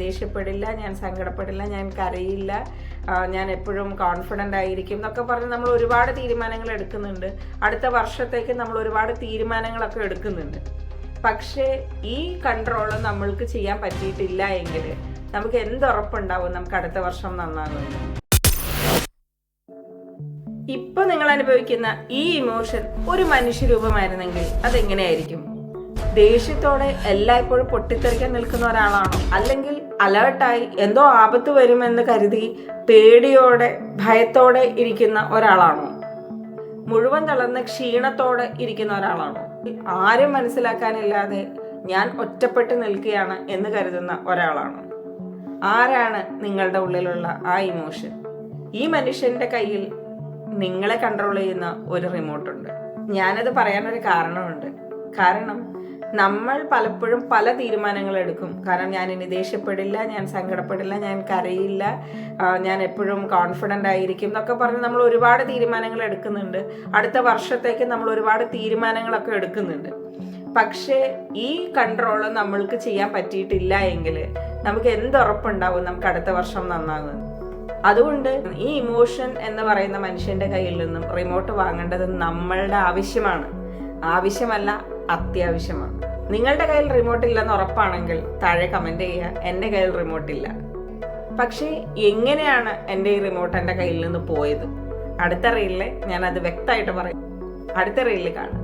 ദേഷ്യപ്പെടില്ല, ഞാൻ സങ്കടപ്പെടില്ല, ഞാൻ കരയില്ല, ഞാൻ എപ്പോഴും കോൺഫിഡൻ്റ് ആയിരിക്കും എന്നൊക്കെ പറഞ്ഞ് നമ്മൾ ഒരുപാട് തീരുമാനങ്ങൾ എടുക്കുന്നുണ്ട്. അടുത്ത വർഷത്തേക്ക് നമ്മൾ ഒരുപാട് തീരുമാനങ്ങളൊക്കെ എടുക്കുന്നുണ്ട്. പക്ഷേ ഈ കൺട്രോൾ നമ്മൾക്ക് ചെയ്യാൻ പറ്റിയിട്ടില്ല എങ്കിൽ നമുക്ക് എന്തുറപ്പുണ്ടാവും നമുക്ക് അടുത്ത വർഷം നന്നാകുമെന്ന്? ഇപ്പൊ നിങ്ങൾ അനുഭവിക്കുന്ന ഈ ഇമോഷൻ ഒരു മനുഷ്യരൂപമായിരുന്നെങ്കിൽ അതെങ്ങനെയായിരിക്കും? ദേഷ്യത്തോടെ എല്ലായ്പ്പോഴും പൊട്ടിത്തെറിക്കാൻ നിൽക്കുന്ന ഒരാളാണോ, അല്ലെങ്കിൽ അലേർട്ടായി എന്തോ ആപത്ത് വരുമെന്ന് കരുതി പേടിയോടെ ഭയത്തോടെ ഇരിക്കുന്ന ഒരാളാണോ? മുഴുവൻ തളർന്ന് ക്ഷീണത്തോടെ ഇരിക്കുന്ന ഒരാളാണോ? ആരും മനസ്സിലാക്കാനില്ലാതെ ഞാൻ ഒറ്റപ്പെട്ട് നിൽക്കുകയാണ് എന്ന് കരുതുന്ന ഒരാളാണോ? ആരാണ് നിങ്ങളുടെ ഉള്ളിലുള്ള ആ ഇമോഷൻ? ഈ മനുഷ്യന്റെ കയ്യിൽ നിങ്ങളെ കൺട്രോൾ ചെയ്യുന്ന ഒരു റിമോട്ടുണ്ട്. ഞാനത് പറയാനൊരു കാരണമുണ്ട്. കാരണം നമ്മൾ പലപ്പോഴും പല തീരുമാനങ്ങൾ എടുക്കും. കാരണം ഞാൻ ഇനി ദേഷ്യപ്പെടില്ല, ഞാൻ സങ്കടപ്പെടില്ല, ഞാൻ കരയില്ല, ഞാൻ എപ്പോഴും കോൺഫിഡൻ്റ് ആയിരിക്കും എന്നൊക്കെ പറഞ്ഞ് നമ്മൾ ഒരുപാട് തീരുമാനങ്ങൾ എടുക്കുന്നുണ്ട്. അടുത്ത വർഷത്തേക്ക് നമ്മൾ ഒരുപാട് തീരുമാനങ്ങളൊക്കെ എടുക്കുന്നുണ്ട്. പക്ഷേ ഈ കൺട്രോൾ നമ്മൾക്ക് ചെയ്യാൻ പറ്റിയിട്ടില്ല എങ്കിൽ നമുക്ക് എന്തുറപ്പുണ്ടാവും നമുക്ക് അടുത്ത വർഷം നന്നാകുമെന്ന്? അതുകൊണ്ട് ഈ ഇമോഷൻ എന്ന് പറയുന്ന മനുഷ്യന്റെ കയ്യിൽ നിന്നും റിമോട്ട് വാങ്ങേണ്ടത് നമ്മളുടെ ആവശ്യമാണ്. ആവശ്യമല്ല, അത്യാവശ്യമാണ്. നിങ്ങളുടെ കയ്യിൽ റിമോട്ട് ഇല്ലെന്ന് ഉറപ്പാണെങ്കിൽ താഴെ കമന്റ് ചെയ്യുക, എൻ്റെ കയ്യിൽ റിമോട്ടില്ല. പക്ഷേ എങ്ങനെയാണ് എൻ്റെ ഈ റിമോട്ട് എൻ്റെ കയ്യിൽ നിന്ന് പോയത്? അടുത്ത റീലിൽ ഞാൻ അത് വ്യക്തമായിട്ട് പറയും. അടുത്ത റീലിൽ കാണാം.